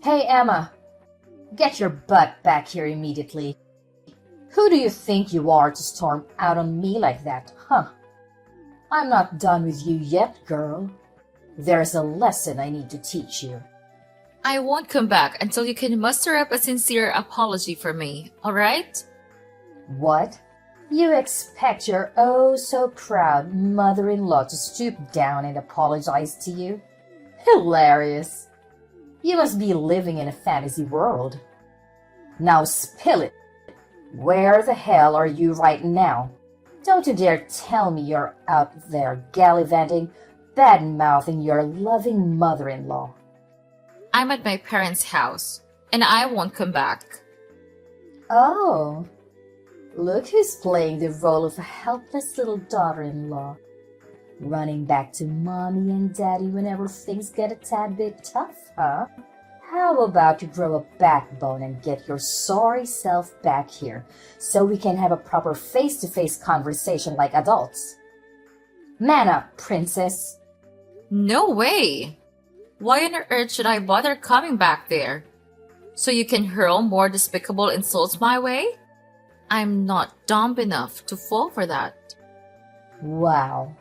Hey, Emma, get your butt back here immediately. Who do you think you are to storm out on me like that, huh? I'm not done with you yet, girl. There's a lesson I need to teach you. I won't come back until you can muster up a sincere apology for me, alright? What? You expect your oh so proud mother-in-law to stoop down and apologize to you? Hilarious. You must be living in a fantasy world. Now spill it. Where the hell are you right now? Don't you dare tell me you're out there gallivanting, bad-mouthing your loving mother-in-law. I'm at my parents' house, and I won't come back. Oh, look who's playing the role of a helpless little daughter-in-law. Running back to mommy and daddy whenever things get a tad bit tough, huh? How about you grow a backbone and get your sorry self back here so we can have a proper face-to-face conversation like adults? Man up, princess. No way! Why on earth should I bother coming back there? So you can hurl more despicable insults my way? I'm not dumb enough to fall for that. Wow.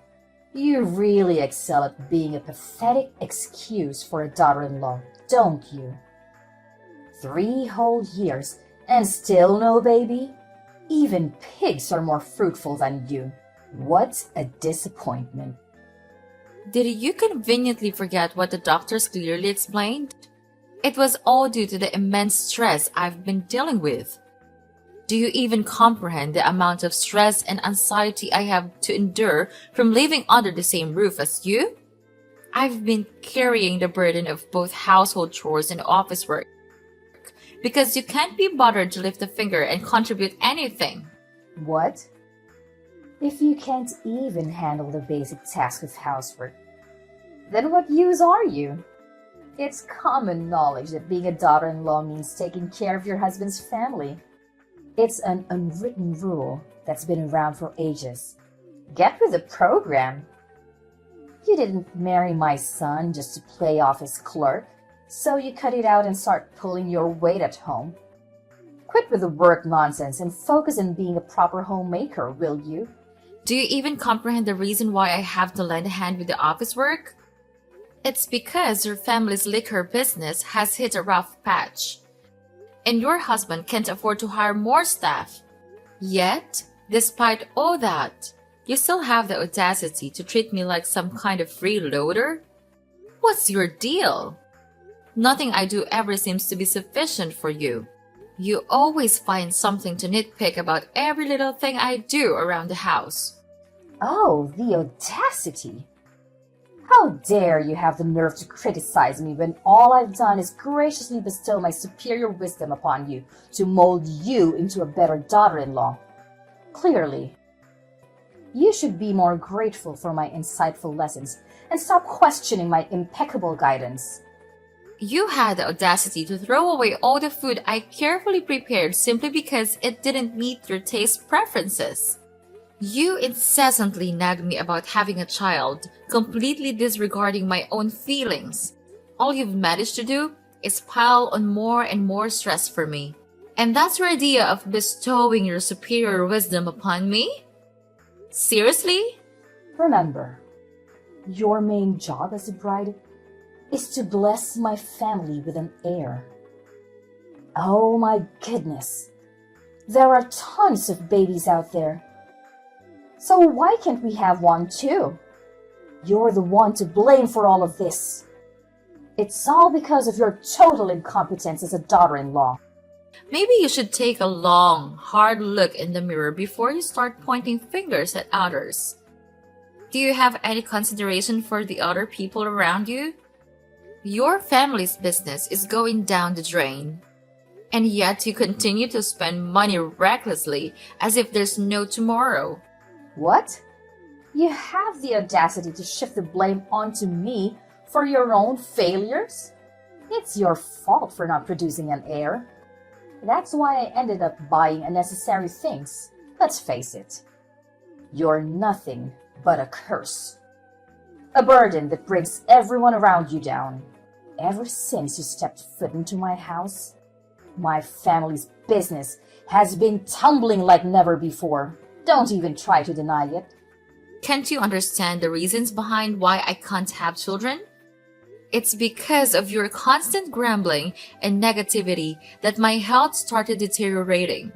You really excel at being a pathetic excuse for a daughter-in-law, don't you? 3 whole years and still no baby? Even pigs are more fruitful than you. What a disappointment. Did you conveniently forget what the doctors clearly explained? It was all due to the immense stress I've been dealing with. Do you even comprehend the amount of stress and anxiety I have to endure from living under the same roof as you? I've been carrying the burden of both household chores and office work because you can't be bothered to lift a finger and contribute anything. What? If you can't even handle the basic tasks of housework, then what use are you? It's common knowledge that being a daughter-in-law means taking care of your husband's family. It's an unwritten rule that's been around for ages. Get with the program. You didn't marry my son just to play office clerk, so you cut it out and start pulling your weight at home. Quit with the work nonsense and focus on being a proper homemaker, will you? Do you even comprehend the reason why I have to lend a hand with the office work? It's because your family's liquor business has hit a rough patch, and your husband can't afford to hire more staff. Yet, despite all that, you still have the audacity to treat me like some kind of freeloader? What's your deal? Nothing I do ever seems to be sufficient for you. You always find something to nitpick about every little thing I do around the house. Oh, the audacity! How dare you have the nerve to criticize me when all I've done is graciously bestow my superior wisdom upon you to mold you into a better daughter-in-law? Clearly, you should be more grateful for my insightful lessons and stop questioning my impeccable guidance. You had the audacity to throw away all the food I carefully prepared simply because it didn't meet your taste preferences. You incessantly nag me about having a child, completely disregarding my own feelings. All you've managed to do is pile on more and more stress for me. And that's your idea of bestowing your superior wisdom upon me? Seriously? Remember, your main job as a bride is to bless my family with an heir. Oh my goodness, there are tons of babies out there. So why can't we have one too? You're the one to blame for all of this. It's all because of your total incompetence as a daughter-in-law. Maybe you should take a long, hard look in the mirror before you start pointing fingers at others. Do you have any consideration for the other people around you? Your family's business is going down the drain, and yet you continue to spend money recklessly as if there's no tomorrow. What? You have the audacity to shift the blame onto me for your own failures? It's your fault for not producing an heir. That's why I ended up buying unnecessary things. Let's face it. You're nothing but a curse. A burden that brings everyone around you down. ever since you stepped foot into my house, my family's business has been tumbling like never before. Don't even try to deny it. Can't you understand the reasons behind why I can't have children? It's because of your constant grumbling and negativity that my health started deteriorating.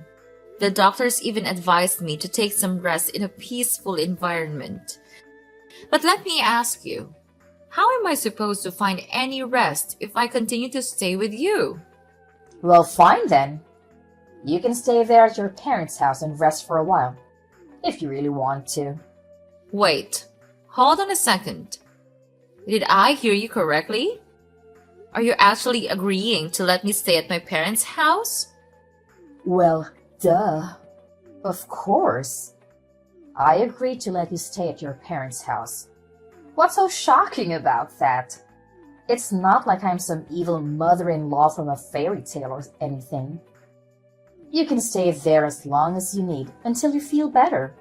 The doctors even advised me to take some rest in a peaceful environment. But let me ask you, how am I supposed to find any rest if I continue to stay with you? Well, fine then. You can stay there at your parents' house and rest for a while, if you really want to. Wait, hold on a second. Did I hear you correctly? Are you actually agreeing to let me stay at my parents' house? Well, duh. Of course. I agreed to let you stay at your parents' house. What's so shocking about that? It's not like I'm some evil mother-in-law from a fairy tale or anything. You can stay there as long as you need until you feel better.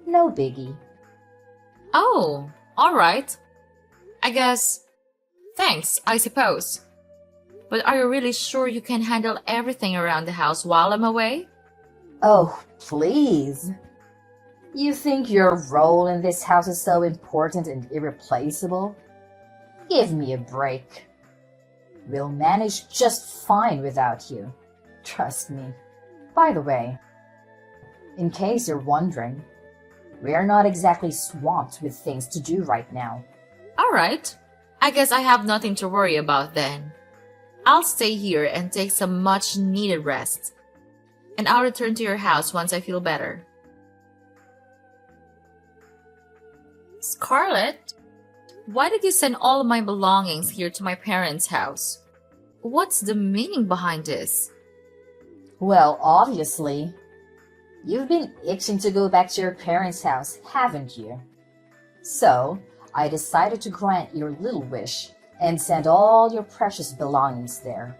No biggie. Oh, all right. I guess. Thanks, I suppose. But are you really sure you can handle everything around the house while I'm away? Oh, please. You think your role in this house is so important and irreplaceable? Give me a break. We'll manage just fine without you. Trust me. By the way, in case you're wondering, we're not exactly swamped with things to do right now. All right. I guess I have nothing to worry about then. I'll stay here and take some much needed rest. And I'll return to your house once I feel better. Scarlett, why did you send all of my belongings here to my parents' house? What's the meaning behind this? Well, obviously, you've been itching to go back to your parents' house, haven't you? So, I decided to grant your little wish and send all your precious belongings there.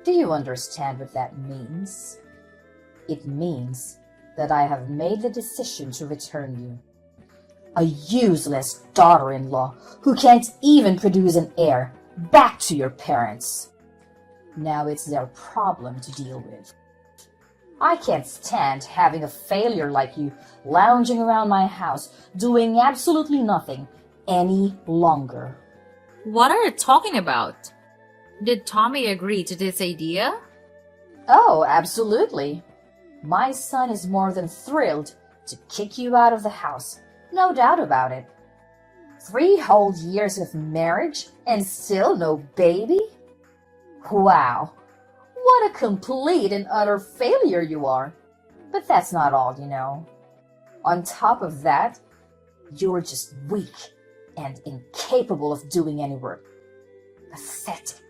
Do you understand what that means? It means that I have made the decision to return you. A useless daughter-in-law who can't even produce an heir, back to your parents. Now it's their problem to deal with. I can't stand having a failure like you lounging around my house, doing absolutely nothing any longer. What are you talking about? Did Tommy agree to this idea? Oh, absolutely. My son is more than thrilled to kick you out of the house. No doubt about it. 3 whole years of marriage and still no baby? Wow, what a complete and utter failure you are. But that's not all, you know. On top of that, you're just weak and incapable of doing any work. Pathetic.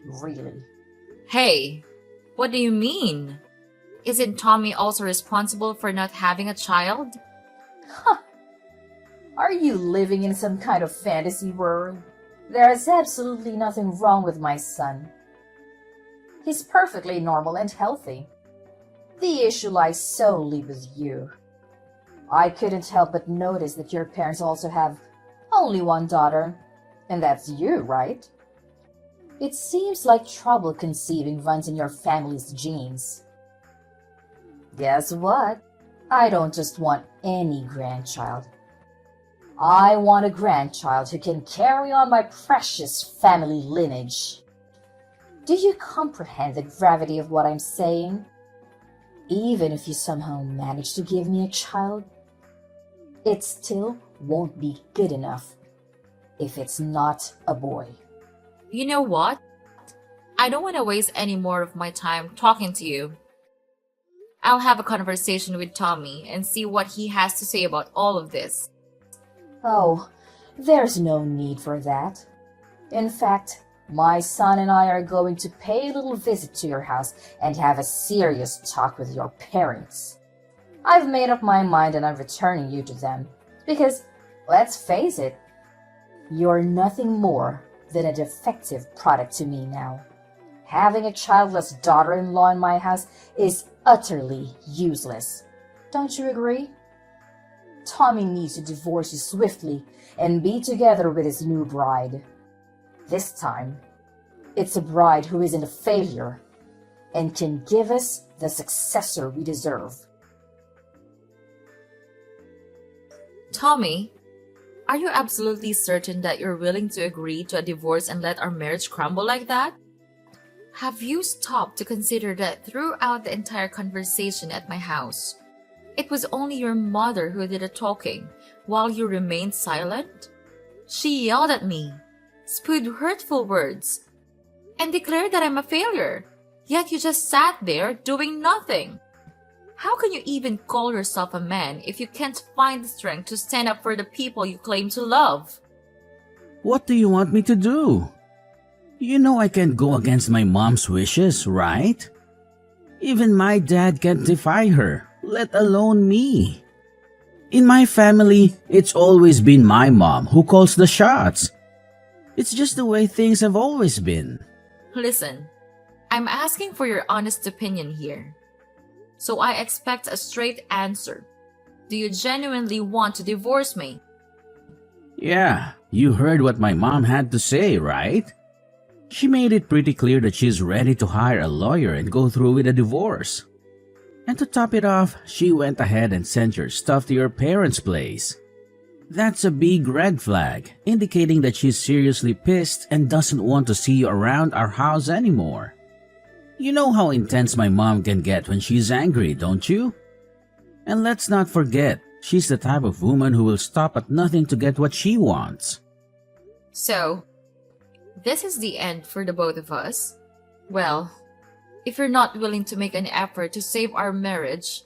Really. Hey, what do you mean? Isn't Tommy also responsible for not having a child? Huh. Are you living in some kind of fantasy world? There is absolutely nothing wrong with my son. He's perfectly normal and healthy. The issue lies solely with you. I couldn't help but notice that your parents also have only one daughter, and that's you, right? It seems like trouble conceiving runs in your family's genes. Guess what? I don't just want any grandchild. I want a grandchild who can carry on my precious family lineage. Do you comprehend the gravity of what I'm saying? Even if you somehow manage to give me a child, it still won't be good enough if it's not a boy. You know what? I don't want to waste any more of my time talking to you. I'll have a conversation with Tommy and see what he has to say about all of this. Oh, there's no need for that. In fact, my son and I are going to pay a little visit to your house and have a serious talk with your parents. I've made up my mind and I'm returning you to them. Because, let's face it, you're nothing more than a defective product to me now. Having a childless daughter-in-law in my house is utterly useless. Don't you agree? Tommy needs to divorce you swiftly and be together with his new bride. This time, it's a bride who isn't a failure and can give us the successor we deserve. Tommy, are you absolutely certain that you're willing to agree to a divorce and let our marriage crumble like that? Have you stopped to consider that throughout the entire conversation at my house, it was only your mother who did the talking while you remained silent? She yelled at me, spewed hurtful words, and declared that I'm a failure, yet you just sat there doing nothing. How can you even call yourself a man if you can't find the strength to stand up for the people you claim to love? What do you want me to do? You know I can't go against my mom's wishes, right? Even my dad can't defy her, let alone me. In my family, it's always been my mom who calls the shots. It's just the way things have always been. Listen, I'm asking for your honest opinion here. So I expect a straight answer. Do you genuinely want to divorce me? Yeah, you heard what my mom had to say, right? She made it pretty clear that she's ready to hire a lawyer and go through with a divorce. And to top it off, she went ahead and sent your stuff to your parents' place. That's a big red flag, indicating that she's seriously pissed and doesn't want to see you around our house anymore. You know how intense my mom can get when she's angry, don't you? And let's not forget, she's the type of woman who will stop at nothing to get what she wants. So, this is the end for the both of us? Well, if you're not willing to make an effort to save our marriage,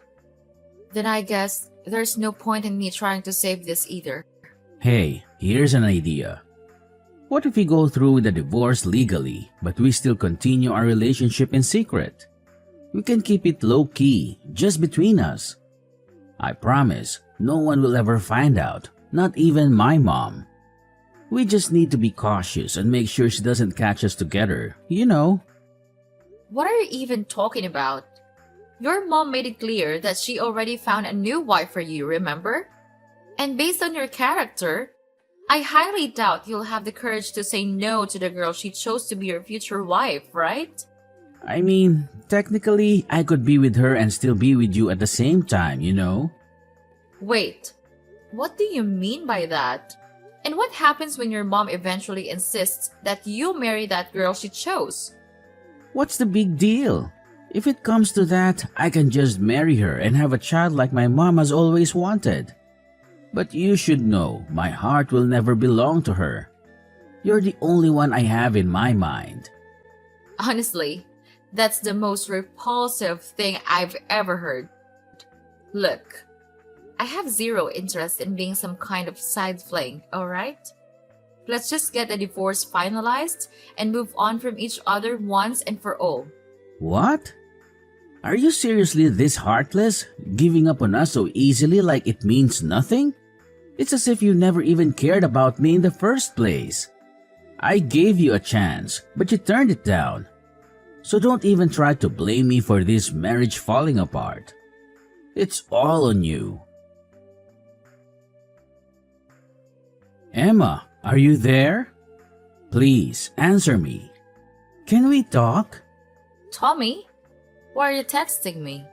then I guess there's no point in me trying to save this either. Hey, here's an idea. What if we go through with the divorce legally, but we still continue our relationship in secret? We can keep it low-key, just between us. I promise, no one will ever find out, not even my mom. We just need to be cautious and make sure she doesn't catch us together, you know. What are you even talking about? Your mom made it clear that she already found a new wife for you, remember? And based on your character, I highly doubt you'll have the courage to say no to the girl she chose to be your future wife, right? I mean, technically, I could be with her and still be with you at the same time, you know? Wait, what do you mean by that? And what happens when your mom eventually insists that you marry that girl she chose? What's the big deal? If it comes to that, I can just marry her and have a child like my mom has always wanted. But you should know, my heart will never belong to her. You're the only one I have in my mind. Honestly, that's the most repulsive thing I've ever heard. Look, I have zero interest in being some kind of side fling, alright? Let's just get the divorce finalized and move on from each other once and for all. What? Are you seriously this heartless, giving up on us so easily like it means nothing? It's as if you never even cared about me in the first place. I gave you a chance, but you turned it down. So don't even try to blame me for this marriage falling apart. It's all on you. Emma, are you there? Please, answer me. Can we talk? Tommy, why are you texting me?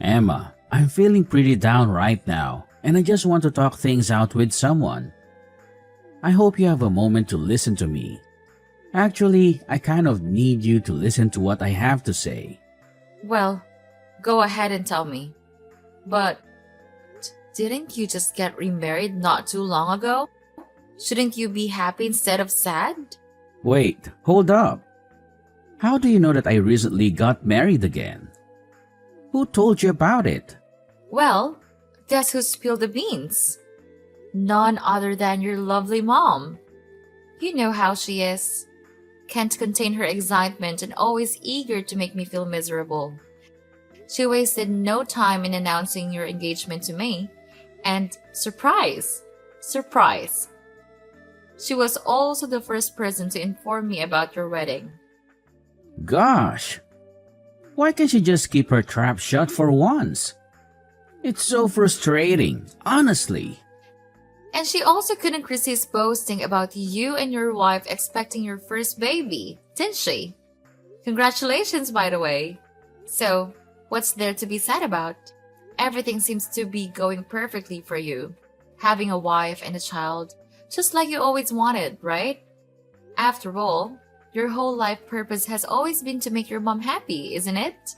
Emma, I'm feeling pretty down right now, and I just want to talk things out with someone. I hope you have a moment to listen to me. Actually, I kind of need you to listen to what I have to say. Well, go ahead and tell me. But didn't you just get remarried not too long ago? Shouldn't you be happy instead of sad? Wait, hold up. How do you know that I recently got married again? Who told you about it? Well, guess who spilled the beans? None other than your lovely mom. You know how she is. Can't contain her excitement and always eager to make me feel miserable. She wasted no time in announcing your engagement to me. And surprise! Surprise! She was also the first person to inform me about your wedding. Gosh! Why can't she just keep her trap shut for once? It's so frustrating, honestly. And she also couldn't resist boasting about you and your wife expecting your first baby, didn't she? Congratulations, by the way. So, what's there to be sad about? Everything seems to be going perfectly for you. Having a wife and a child, just like you always wanted, right? After all, your whole life purpose has always been to make your mom happy, isn't it?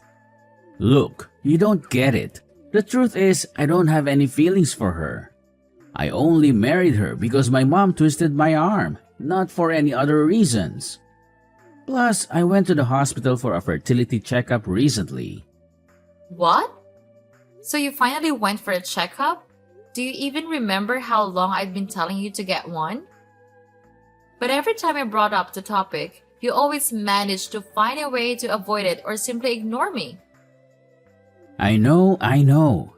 Look, you don't get it. The truth is, I don't have any feelings for her. I only married her because my mom twisted my arm, not for any other reasons. Plus, I went to the hospital for a fertility checkup recently. What? So you finally went for a checkup? Do you even remember how long I'd been telling you to get one? But every time I brought up the topic, you always managed to find a way to avoid it or simply ignore me. I know.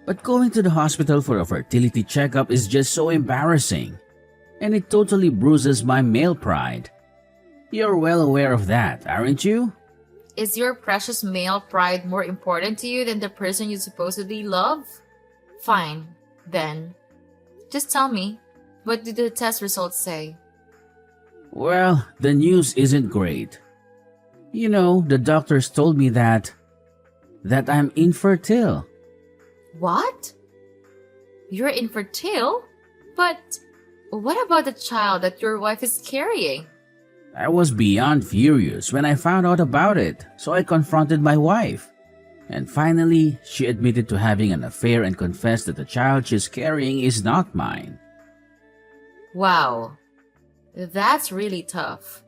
But going to the hospital for a fertility checkup is just so embarrassing. And it totally bruises my male pride. You're well aware of that, aren't you? Is your precious male pride more important to you than the person you supposedly love? Fine, then. Just tell me, what did the test results say? Well, the news isn't great. You know, the doctors told me that I'm infertile. What? You're infertile? But what about the child that your wife is carrying? I was beyond furious when I found out about it, so I confronted my wife. And finally, she admitted to having an affair and confessed that the child she's carrying is not mine. Wow, that's really tough.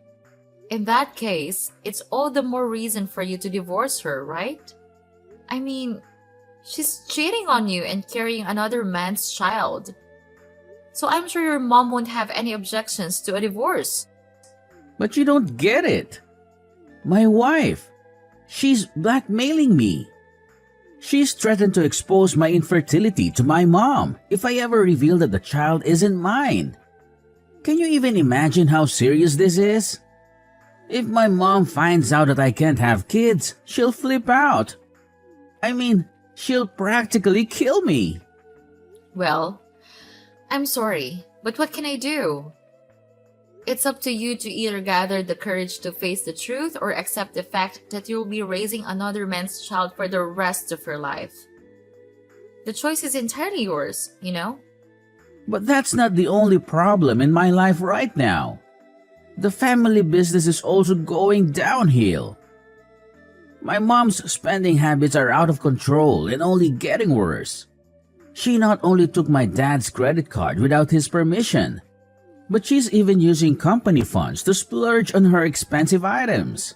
In that case, it's all the more reason for you to divorce her, right? I mean, she's cheating on you and carrying another man's child. So I'm sure your mom won't have any objections to a divorce. But you don't get it. My wife, she's blackmailing me. She's threatened to expose my infertility to my mom if I ever reveal that the child isn't mine. Can you even imagine how serious this is? If my mom finds out that I can't have kids, she'll flip out. I mean, she'll practically kill me. Well, I'm sorry, but what can I do? It's up to you to either gather the courage to face the truth or accept the fact that you'll be raising another man's child for the rest of your life. The choice is entirely yours, you know? But that's not the only problem in my life right now. The family business is also going downhill. My mom's spending habits are out of control and only getting worse. She not only took my dad's credit card without his permission, but she's even using company funds to splurge on her expensive items.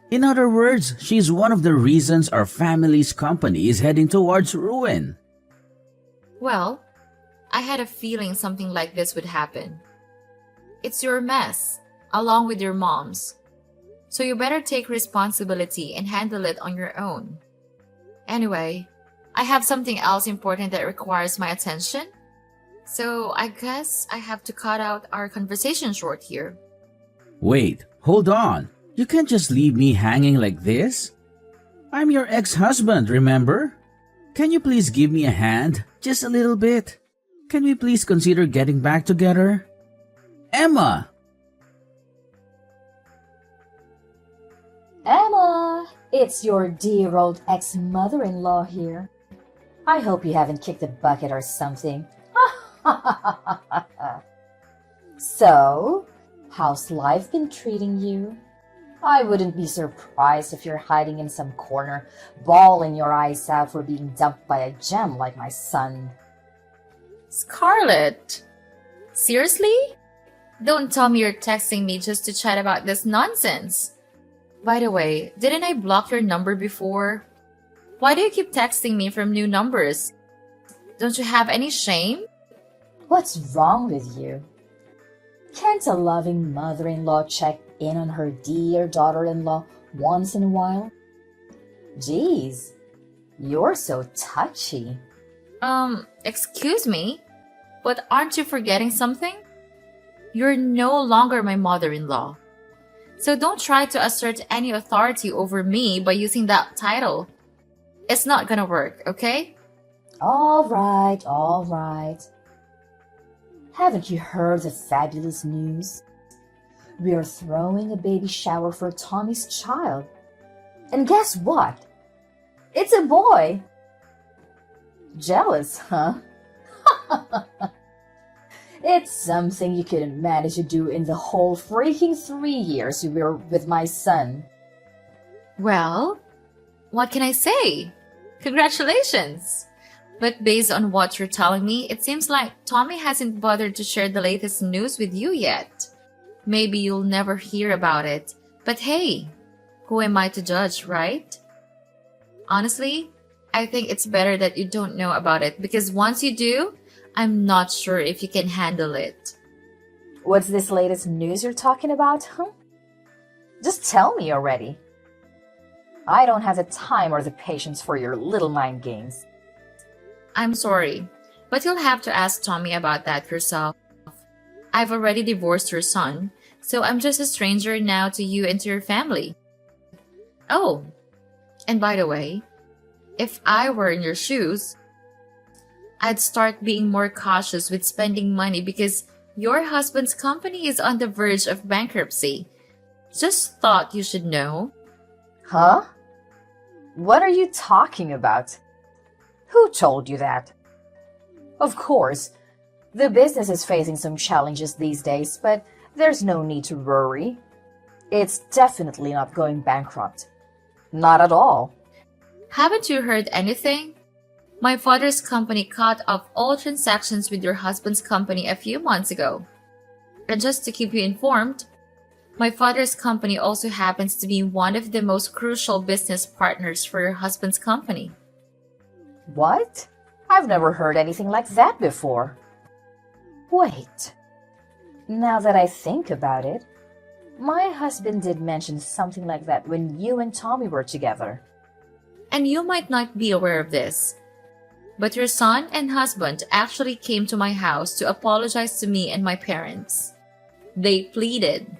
In other words, she's one of the reasons our family's company is heading towards ruin. Well, I had a feeling something like this would happen. It's your mess, along with your mom's. So you better take responsibility and handle it on your own. Anyway, I have something else important that requires my attention. So I guess I have to cut out our conversation short here. Wait, hold on. You can't just leave me hanging like this. I'm your ex-husband, remember? Can you please give me a hand? Just a little bit. Can we please consider getting back together? Emma! Emma, it's your dear old ex-mother-in-law here. I hope you haven't kicked a bucket or something. So, how's life been treating you? I wouldn't be surprised if you're hiding in some corner, bawling your eyes out for being dumped by a gem like my son. Scarlett! Seriously? Don't tell me you're texting me just to chat about this nonsense. By the way, didn't I block your number before? Why do you keep texting me from new numbers? Don't you have any shame? What's wrong with you? Can't a loving mother-in-law check in on her dear daughter-in-law once in a while? Geez, you're so touchy. Excuse me? But aren't you forgetting something? You're no longer my mother-in-law. So don't try to assert any authority over me by using that title. It's not gonna work, okay? All right. Haven't you heard the fabulous news? We are throwing a baby shower for Tommy's child. And guess what? It's a boy. Jealous, huh? It's something you couldn't manage to do in the whole freaking 3 years you were with my son. Well, what can I say? Congratulations! But based on what you're telling me, it seems like Tommy hasn't bothered to share the latest news with you yet. Maybe you'll never hear about it. But hey, who am I to judge, right? Honestly, I think it's better that you don't know about it because once you do, I'm not sure if you can handle it. What's this latest news you're talking about, huh? Just tell me already. I don't have the time or the patience for your little mind games. I'm sorry, but you'll have to ask Tommy about that yourself. I've already divorced your son, so I'm just a stranger now to you and to your family. Oh, and by the way, if I were in your shoes, I'd start being more cautious with spending money because your husband's company is on the verge of bankruptcy. Just thought you should know. Huh? What are you talking about? Who told you that? Of course, the business is facing some challenges these days, but there's no need to worry. It's definitely not going bankrupt. Not at all. Haven't you heard anything? My father's company cut off all transactions with your husband's company a few months ago. And just to keep you informed, my father's company also happens to be one of the most crucial business partners for your husband's company. What? I've never heard anything like that before. Wait. Now that I think about it, my husband did mention something like that when you and Tommy were together. And you might not be aware of this, but your son and husband actually came to my house to apologize to me and my parents. They pleaded,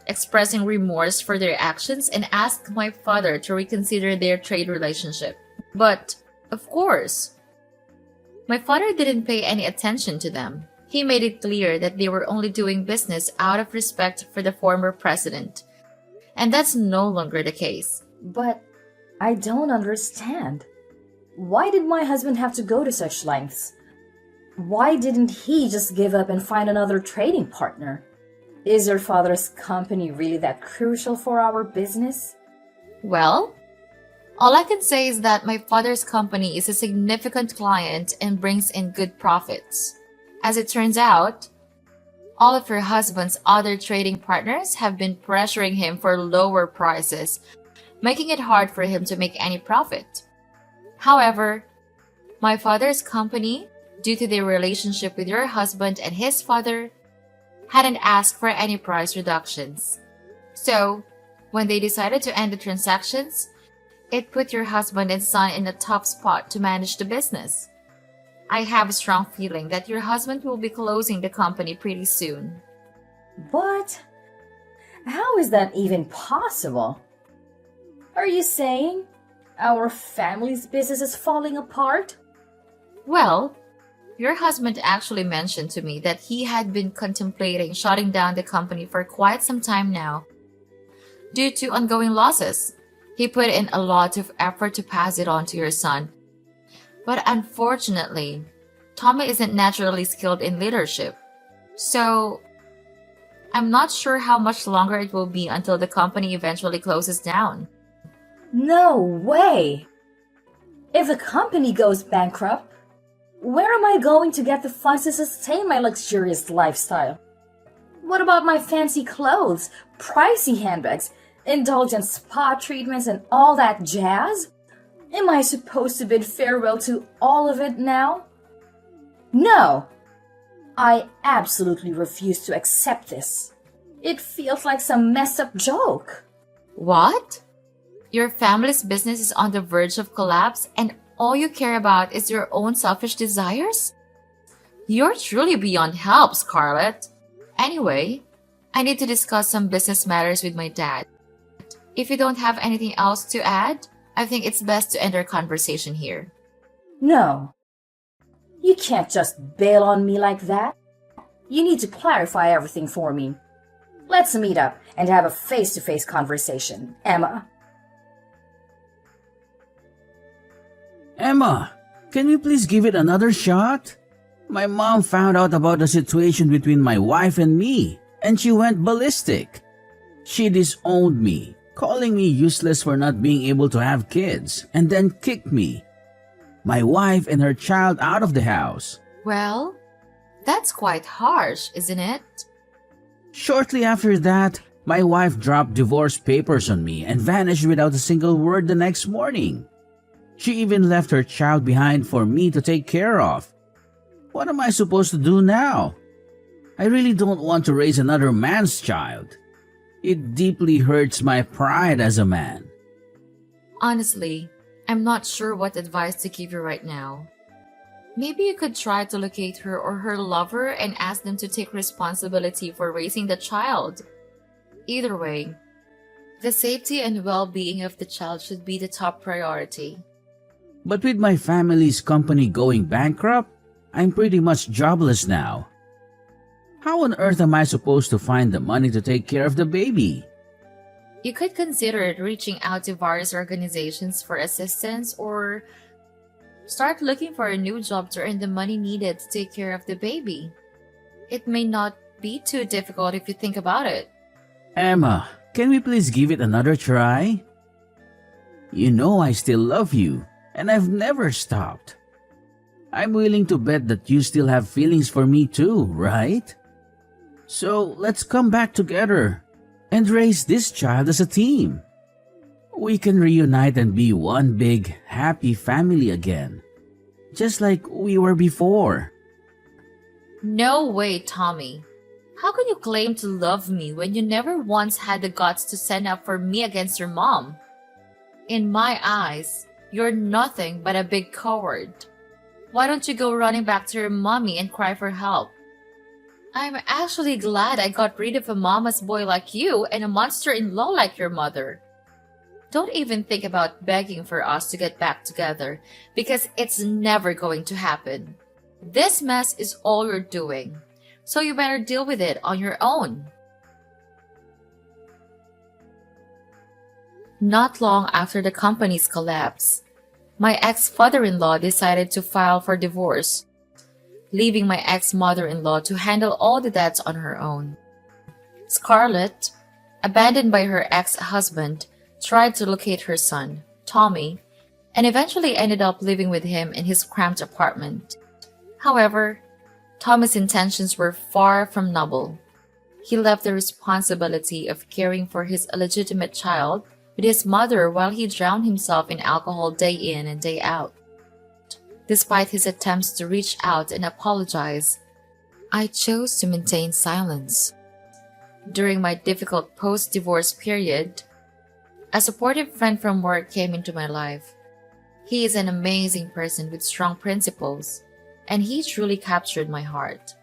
expressing remorse for their actions and asked my father to reconsider their trade relationship. But, of course, my father didn't pay any attention to them. He made it clear that they were only doing business out of respect for the former president. And that's no longer the case. But I don't understand. Why did my husband have to go to such lengths? Why didn't he just give up and find another trading partner? Is your father's company really that crucial for our business? Well, all I can say is that my father's company is a significant client and brings in good profits. As it turns out, all of her husband's other trading partners have been pressuring him for lower prices, making it hard for him to make any profit. However, my father's company, due to their relationship with your husband and his father, hadn't asked for any price reductions. So, when they decided to end the transactions, it put your husband and son in a tough spot to manage the business. I have a strong feeling that your husband will be closing the company pretty soon. What? How is that even possible? Are you saying our family's business is falling apart? Well, your husband actually mentioned to me that he had been contemplating shutting down the company for quite some time now. Due to ongoing losses, he put in a lot of effort to pass it on to your son. But unfortunately, Tommy isn't naturally skilled in leadership. So, I'm not sure how much longer it will be until the company eventually closes down. No way! If the company goes bankrupt, where am I going to get the funds to sustain my luxurious lifestyle? What about my fancy clothes, pricey handbags, indulgent spa treatments, and all that jazz? Am I supposed to bid farewell to all of it now? No! I absolutely refuse to accept this. It feels like some messed up joke. What? Your family's business is on the verge of collapse and all you care about is your own selfish desires? You're truly beyond help, Scarlett. Anyway, I need to discuss some business matters with my dad. If you don't have anything else to add, I think it's best to end our conversation here. No. You can't just bail on me like that. You need to clarify everything for me. Let's meet up and have a face-to-face conversation, Emma. Emma, can we please give it another shot? My mom found out about the situation between my wife and me, and she went ballistic. She disowned me, calling me useless for not being able to have kids, and then kicked me, my wife, and her child out of the house. Well, that's quite harsh, isn't it? Shortly after that, my wife dropped divorce papers on me and vanished without a single word the next morning. She even left her child behind for me to take care of. What am I supposed to do now? I really don't want to raise another man's child. It deeply hurts my pride as a man. Honestly, I'm not sure what advice to give you right now. Maybe you could try to locate her or her lover and ask them to take responsibility for raising the child. Either way, the safety and well-being of the child should be the top priority. But with my family's company going bankrupt, I'm pretty much jobless now. How on earth am I supposed to find the money to take care of the baby? You could consider reaching out to various organizations for assistance or start looking for a new job to earn the money needed to take care of the baby. It may not be too difficult if you think about it. Emma, can we please give it another try? You know I still love you, and I've never stopped. I'm willing to bet that you still have feelings for me too, right? So let's come back together and raise this child as a team. We can reunite and be one big, happy family again, just like we were before. No way, Tommy. How can you claim to love me when you never once had the guts to stand up for me against your mom? In my eyes, you're nothing but a big coward. Why don't you go running back to your mommy and cry for help? I'm actually glad I got rid of a mama's boy like you and a monster-in-law like your mother. Don't even think about begging for us to get back together, because it's never going to happen. This mess is all you're doing, so you better deal with it on your own. Not long after the company's collapse, my ex-father-in-law decided to file for divorce, leaving my ex-mother-in-law to handle all the debts on her own. Scarlett, abandoned by her ex-husband, tried to locate her son, Tommy, and eventually ended up living with him in his cramped apartment. However, Tommy's intentions were far from noble. He left the responsibility of caring for his illegitimate child with his mother while he drowned himself in alcohol day in and day out. Despite his attempts to reach out and apologize, I chose to maintain silence. During my difficult post-divorce period, a supportive friend from work came into my life. He is an amazing person with strong principles, and he truly captured my heart.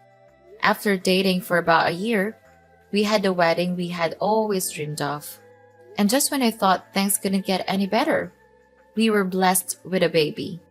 After dating for about a year, we had the wedding we had always dreamed of. And just when I thought things couldn't get any better, we were blessed with a baby.